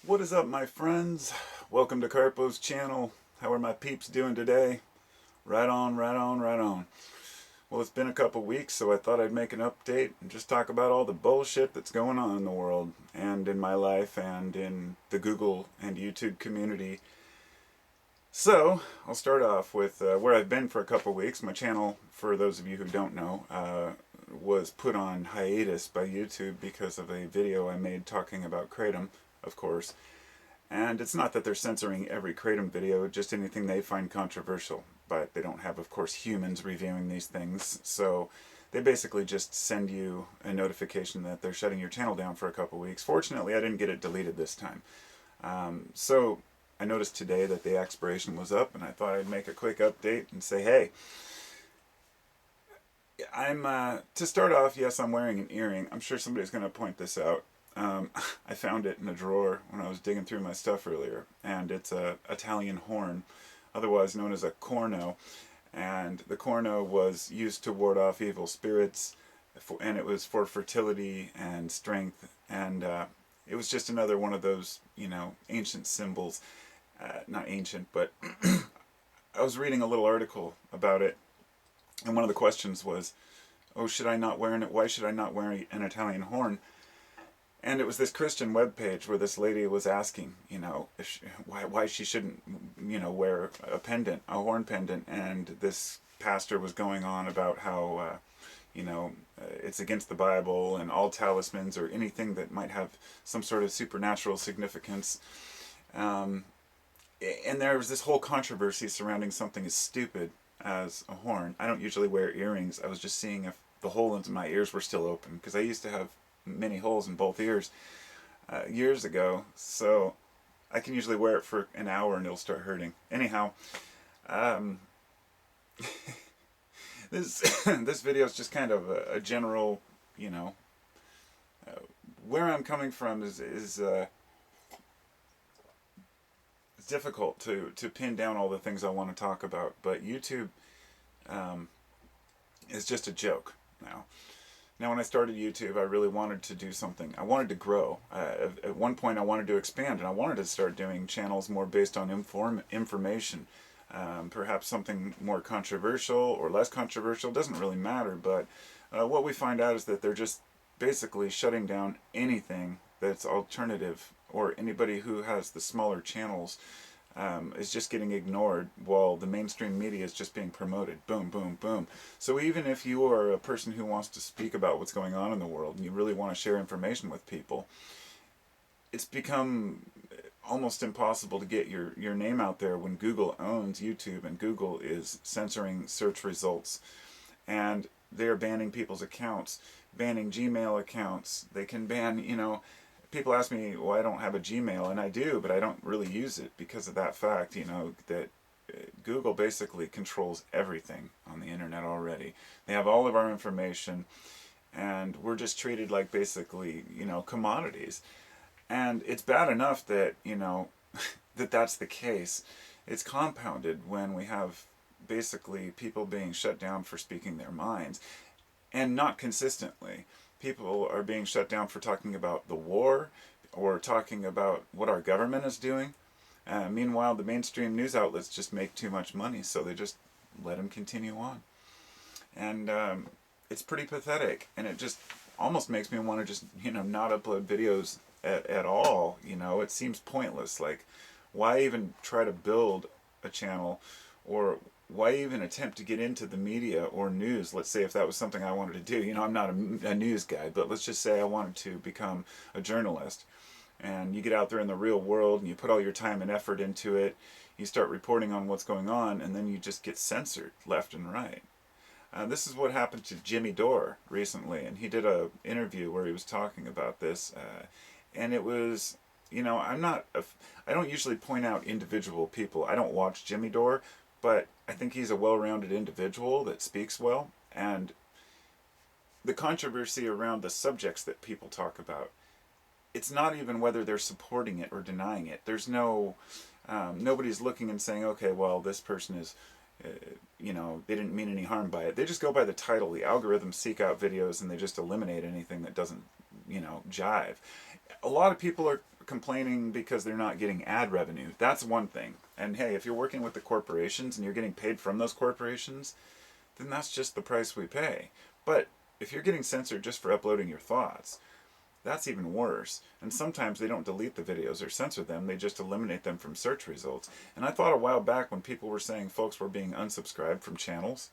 What is up, my friends? Welcome to Carpo's channel. How are my peeps doing today? Right on, right on, right on. Well, it's been a couple weeks, so I thought I'd make an update and just talk about all the bullshit that's going on in the world and in my life and in the Google and YouTube community. So, I'll start off with where I've been for a couple weeks. My channel, for those of you who don't know, was put on hiatus by YouTube because of a video I made talking about Kratom, of course. And it's not that they're censoring every Kratom video, just anything they find controversial. But they don't have, of course, humans reviewing these things. So they basically just send you a notification that they're shutting your channel down for a couple weeks. Fortunately, I didn't get it deleted this time. So I noticed today that the expiration was up, and I thought I'd make a quick update and say, hey, to start off, yes, I'm wearing an earring. I'm sure somebody's going to point this out. I found it in a drawer when I was digging through my stuff earlier, and it's a Italian horn, otherwise known as a corno, and the corno was used to ward off evil spirits, and it was for fertility and strength, and it was just another one of those, ancient symbols. Not ancient, but I was reading a little article about it, and one of the questions was, oh, should I not wear it? Why should I not wear an Italian horn? And it was this Christian webpage where this lady was asking, why she shouldn't, wear a pendant, a horn pendant. And this pastor was going on about how, it's against the Bible and all talismans or anything that might have some sort of supernatural significance. And there was this whole controversy surrounding something as stupid as a horn. I don't usually wear earrings. I was just seeing if the holes in my ears were still open, because I used to have many holes in both ears years ago, so I can usually wear it for an hour and it'll start hurting. Anyhow, this video is just kind of a general, where I'm coming from is it's difficult to pin down all the things I want to talk about, but YouTube is just a joke now. Now, when I started YouTube, I really wanted to do something. I wanted to grow. At one point, I wanted to expand, and I wanted to start doing channels more based on information. Perhaps something more controversial or less controversial. Doesn't really matter, but what we find out is that they're just basically shutting down anything that's alternative, or anybody who has the smaller channels is just getting ignored while the mainstream media is just being promoted. Boom, boom, boom. So even if you are a person who wants to speak about what's going on in the world and you really want to share information with people, it's become almost impossible to get your name out there when Google owns YouTube and Google is censoring search results. And they're banning people's accounts, banning Gmail accounts. They can ban, people ask me, well, I don't have a Gmail, and I do, but I don't really use it because of that fact, that Google basically controls everything on the internet already. They have all of our information, and we're just treated like basically, commodities. And it's bad enough that, that's the case. It's compounded when we have basically people being shut down for speaking their minds, and not consistently. People are being shut down for talking about the war or talking about what our government is doing. Meanwhile, the mainstream news outlets just make too much money, so they just let them continue on. And it's pretty pathetic, and it just almost makes me want to just, not upload videos at all. It seems pointless. Like, why even try to build a channel, or why even attempt to get into the media or news? Let's say if that was something I wanted to do. I'm not a news guy, but let's just say I wanted to become a journalist. And you get out there in the real world and you put all your time and effort into it. You start reporting on what's going on, and then you just get censored left and right. This is what happened to Jimmy Dore recently, and he did an interview where he was talking about this. And it was, I don't usually point out individual people. I don't watch Jimmy Dore, but I think he's a well-rounded individual that speaks well. And the controversy around the subjects that people talk about, it's not even whether they're supporting it or denying it. There's no, nobody's looking and saying, okay, well, this person is, they didn't mean any harm by it. They just go by the title. The algorithms seek out videos and they just eliminate anything that doesn't, jive. A lot of people are complaining because they're not getting ad revenue. That's one thing. And hey, if you're working with the corporations and you're getting paid from those corporations, then that's just the price we pay. But if you're getting censored just for uploading your thoughts, that's even worse. And sometimes they don't delete the videos or censor them, they just eliminate them from search results. And I thought a while back when people were saying folks were being unsubscribed from channels,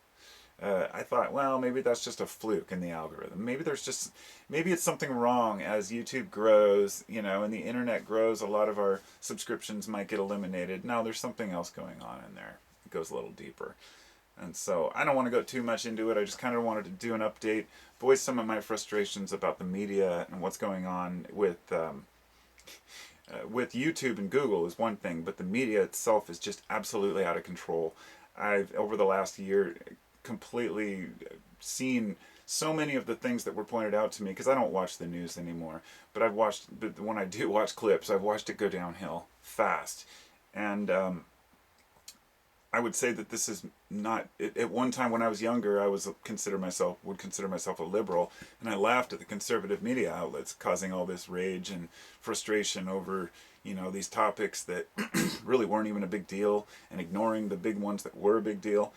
I thought, well, maybe that's just a fluke in the algorithm. Maybe it's something wrong as YouTube grows, and the internet grows, a lot of our subscriptions might get eliminated. No, there's something else going on in there. It goes a little deeper. And so I don't want to go too much into it. I just kind of wanted to do an update, voice some of my frustrations about the media and what's going on with YouTube and Google is one thing, but the media itself is just absolutely out of control. I've, over the last year, completely seen so many of the things that were pointed out to me, because I don't watch the news anymore, but when I do watch clips, I've watched it go downhill fast. And I would say that this is not, at one time when I was younger, I would consider myself a liberal, and I laughed at the conservative media outlets causing all this rage and frustration over, these topics that really weren't even a big deal, and ignoring the big ones that were a big deal.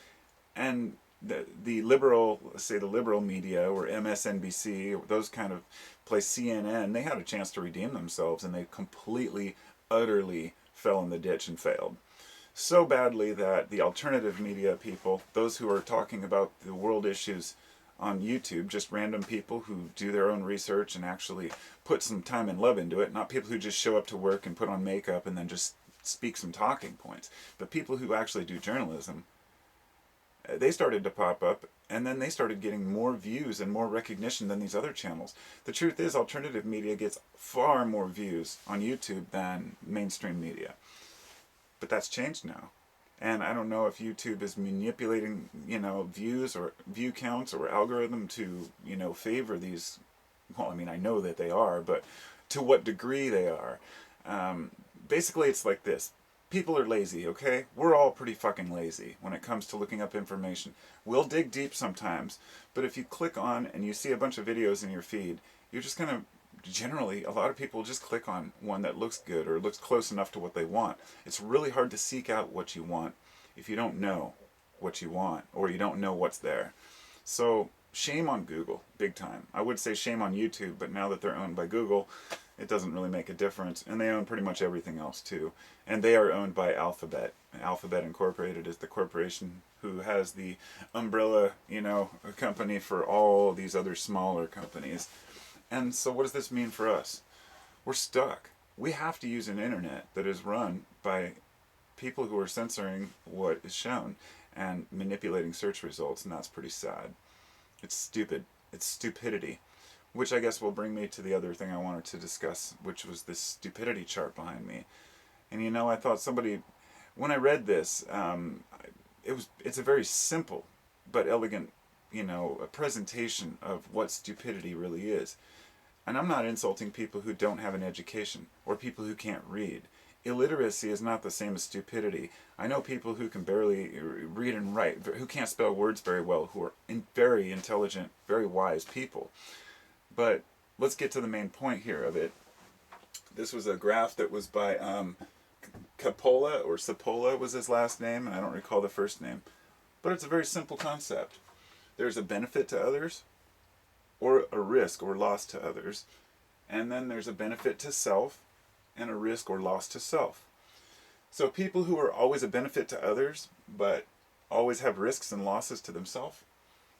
And the liberal, say the liberal media, or MSNBC, or those kind of places, CNN, they had a chance to redeem themselves, and they completely, utterly fell in the ditch and failed. So badly that the alternative media people, those who are talking about the world issues on YouTube, just random people who do their own research and actually put some time and love into it, not people who just show up to work and put on makeup and then just speak some talking points, but people who actually do journalism, they started to pop up, and then they started getting more views and more recognition than these other channels. The truth is, alternative media gets far more views on YouTube than mainstream media. But that's changed now. And I don't know if YouTube is manipulating, views or view counts or algorithm to, favor these. Well, I mean, I know that they are, but to what degree they are. Basically, it's like this. People are lazy, okay? We're all pretty fucking lazy when it comes to looking up information. We'll dig deep sometimes, but if you click on and you see a bunch of videos in your feed, you're just going to, generally, a lot of people just click on one that looks good or looks close enough to what they want. It's really hard to seek out what you want if you don't know what you want or you don't know what's there. So shame on Google, big time. I would say shame on YouTube, but now that they're owned by Google, it doesn't really make a difference. And they own pretty much everything else too. And they are owned by Alphabet. Alphabet Incorporated is the corporation who has the umbrella, company for all these other smaller companies. And so what does this mean for us? We're stuck. We have to use an internet that is run by people who are censoring what is shown and manipulating search results, and that's pretty sad. It's stupid. It's stupidity. Which I guess will bring me to the other thing I wanted to discuss, which was this stupidity chart behind me. And I thought when I read this, it's a very simple but elegant, a presentation of what stupidity really is. And I'm not insulting people who don't have an education or people who can't read. Illiteracy is not the same as stupidity. I know people who can barely read and write, who can't spell words very well, who are very intelligent, very wise people. But let's get to the main point here of it. This was a graph that was by Cipolla was his last name, and I don't recall the first name. But it's a very simple concept. There's a benefit to others, or a risk or loss to others, and then there's a benefit to self, and a risk or loss to self. So people who are always a benefit to others, but always have risks and losses to themselves,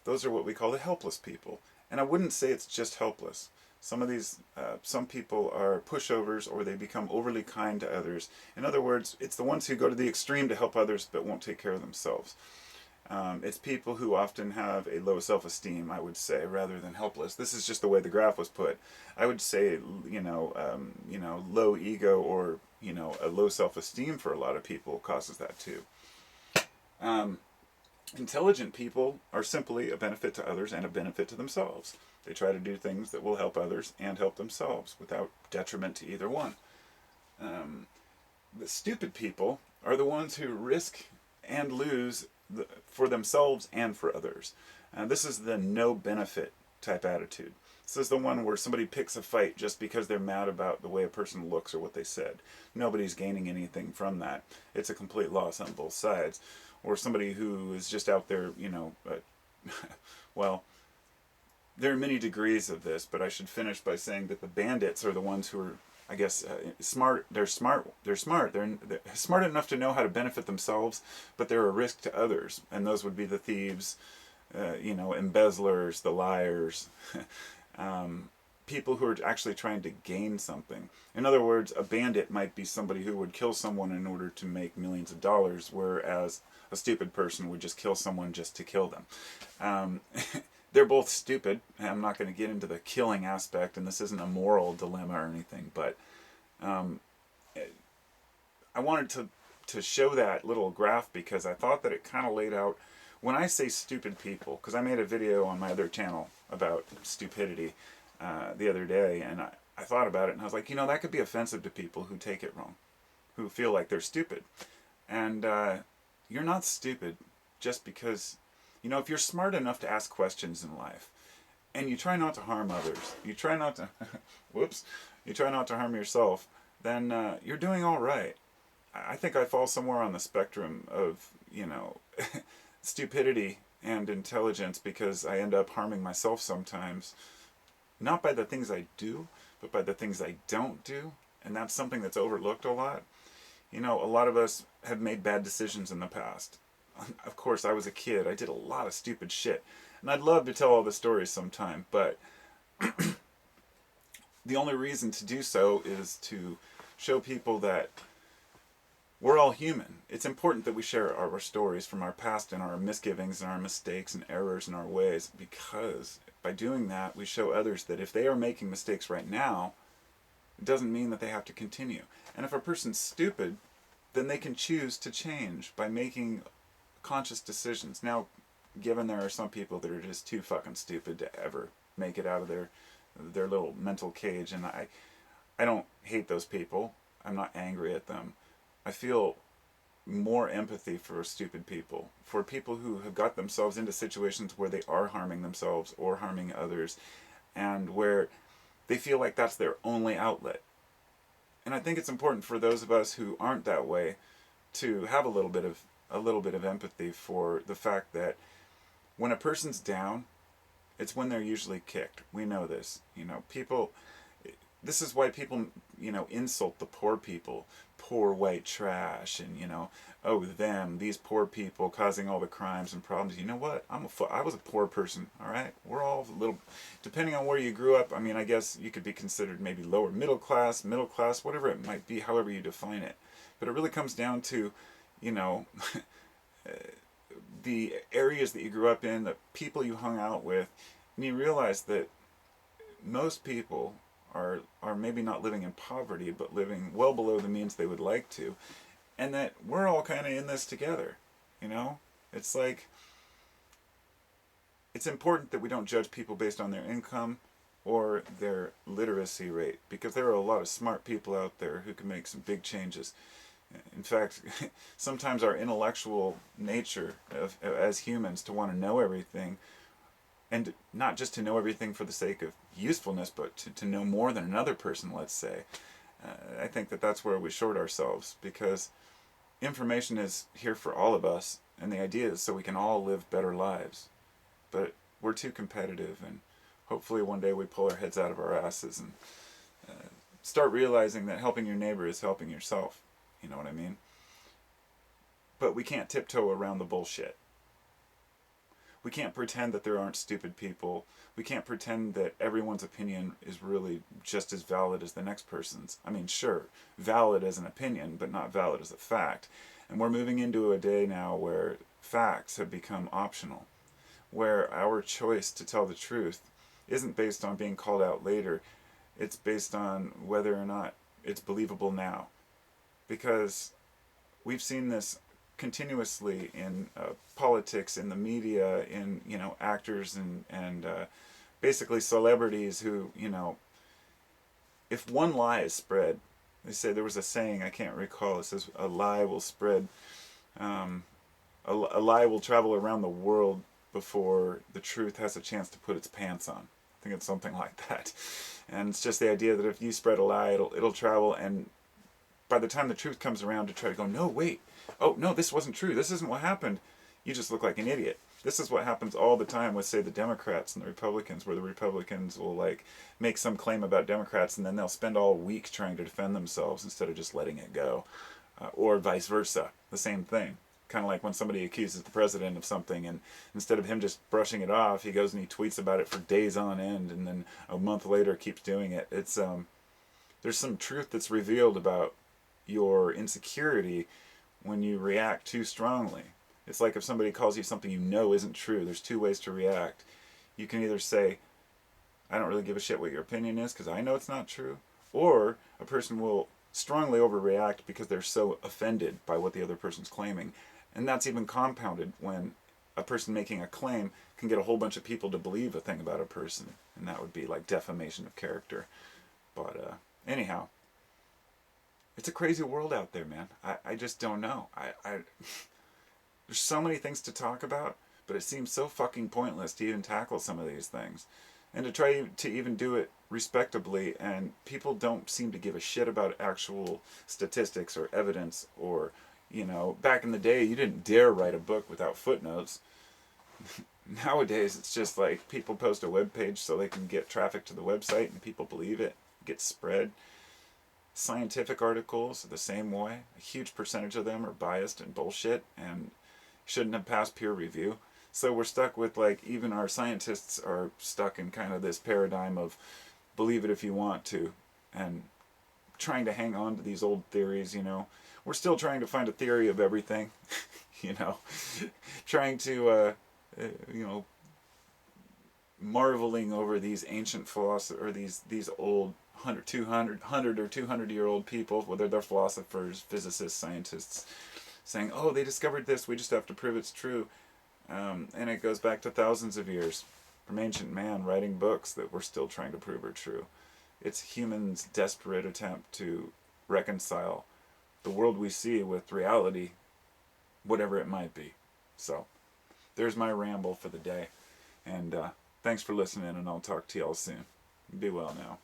those are what we call the helpless people. And I wouldn't say it's just helpless. Some people are pushovers, or they become overly kind to others. In other words, it's the ones who go to the extreme to help others but won't take care of themselves. It's people who often have a low self-esteem, I would say, rather than helpless. This is just the way the graph was put. I would say, low ego or, a low self-esteem for a lot of people causes that too. Intelligent people are simply a benefit to others and a benefit to themselves. They try to do things that will help others and help themselves without detriment to either one. The stupid people are the ones who risk and lose for themselves and for others. This is the no benefit type attitude. This is the one where somebody picks a fight just because they're mad about the way a person looks or what they said. Nobody's gaining anything from that. It's a complete loss on both sides. Or somebody who is just out there, well, there are many degrees of this, but I should finish by saying that the bandits are the ones who are, I guess, smart. They're smart. They're smart. They're smart enough to know how to benefit themselves, but they're a risk to others. And those would be the thieves, embezzlers, the liars, people who are actually trying to gain something. In other words, a bandit might be somebody who would kill someone in order to make millions of dollars, whereas a stupid person would just kill someone just to kill them. They're both stupid. I'm not going to get into the killing aspect, and this isn't a moral dilemma or anything, but I wanted to show that little graph because I thought that it kind of laid out, when I say stupid people, because I made a video on my other channel about stupidity the other day, and I thought about it, and I was like, that could be offensive to people who take it wrong, who feel like they're stupid. And you're not stupid just because, if you're smart enough to ask questions in life, and you try not to harm others, you try not to, you try not to harm yourself, then you're doing all right. I think I fall somewhere on the spectrum of, stupidity and intelligence, because I end up harming myself sometimes, not by the things I do, but by the things I don't do, and that's something that's overlooked a lot. A lot of us have made bad decisions in the past. Of course, I was a kid. I did a lot of stupid shit. And I'd love to tell all the stories sometime, but the only reason to do so is to show people that we're all human. It's important that we share our stories from our past and our misgivings and our mistakes and errors and our ways, because by doing that, we show others that if they are making mistakes right now, it doesn't mean that they have to continue. And if a person's stupid, then they can choose to change by making conscious decisions. Now, given there are some people that are just too fucking stupid to ever make it out of their little mental cage, and I don't hate those people. I'm not angry at them. I feel more empathy for stupid people, for people who have got themselves into situations where they are harming themselves or harming others, and where they feel like that's their only outlet. And I think it's important for those of us who aren't that way to have a little bit of empathy for the fact that when a person's down, it's when they're usually kicked. We know this. People, this is why people, insult the poor people, poor white trash, and, oh, them, these poor people causing all the crimes and problems. You know what? I was a poor person, all right? We're all a little, depending on where you grew up, I guess you could be considered maybe lower middle class, whatever it might be, however you define it. But it really comes down to, the areas that you grew up in, the people you hung out with, and you realize that most people are maybe not living in poverty, but living well below the means they would like to, and that we're all kind of in this together. It's like, it's important that we don't judge people based on their income or their literacy rate, because there are a lot of smart people out there who can make some big changes. In fact, sometimes our intellectual nature as humans to want to know everything, and not just to know everything for the sake of usefulness, but to know more than another person, let's say. I think that's where we short ourselves, because information is here for all of us, and the idea is so we can all live better lives. But we're too competitive, and hopefully one day we pull our heads out of our asses and start realizing that helping your neighbor is helping yourself. You know what I mean? But we can't tiptoe around the bullshit. We can't pretend that there aren't stupid people. We can't pretend that everyone's opinion is really just as valid as the next person's. Sure, valid as an opinion, but not valid as a fact. And we're moving into a day now where facts have become optional, where our choice to tell the truth isn't based on being called out later. It's based on whether or not it's believable now. Because we've seen this continuously in politics, in the media, in actors and basically celebrities who, if one lie is spread, they say, there was a saying, I can't recall, it says a lie will spread, a lie will travel around the world before the truth has a chance to put its pants on. I think it's something like that. And it's just the idea that if you spread a lie, it'll travel, and by the time the truth comes around to try to go, no, wait, oh, no, this wasn't true, this isn't what happened, you just look like an idiot. This is what happens all the time with, say, the Democrats and the Republicans, where the Republicans will, like, make some claim about Democrats, and then they'll spend all week trying to defend themselves instead of just letting it go. Or vice versa, the same thing. Kind of like when somebody accuses the president of something, and instead of him just brushing it off, he goes and he tweets about it for days on end, and then a month later keeps doing it. It's there's some truth that's revealed about your insecurity when you react too strongly. It's like if somebody calls you something you know isn't true, there's two ways to react. You can either say, I don't really give a shit what your opinion is because I know it's not true, or a person will strongly overreact because they're so offended by what the other person's claiming. And that's even compounded when a person making a claim can get a whole bunch of people to believe a thing about a person, and that would be like defamation of character. But anyhow, it's a crazy world out there, man. I just don't know. There's so many things to talk about, but it seems so fucking pointless to even tackle some of these things. And to try to even do it respectably, and people don't seem to give a shit about actual statistics or evidence, or, you know, back in the day, you didn't dare write a book without footnotes. Nowadays, it's just like people post a web page so they can get traffic to the website, and people believe it, gets spread. Scientific articles are the same way. A huge percentage of them are biased and bullshit, and shouldn't have passed peer review. So we're stuck with, like, even our scientists are stuck in kind of this paradigm of believe it if you want to, and trying to hang on to these old theories, you know. We're still trying to find a theory of everything, you know. Trying to, you know, marveling over these ancient philosophers, or these old 100 or 200-year-old people, whether they're philosophers, physicists, scientists, saying, oh, they discovered this, we just have to prove it's true. And it goes back to thousands of years from ancient man writing books that we're still trying to prove are true. It's humans' desperate attempt to reconcile the world we see with reality, whatever it might be. So, there's my ramble for the day. And thanks for listening, and I'll talk to y'all soon. Be well now.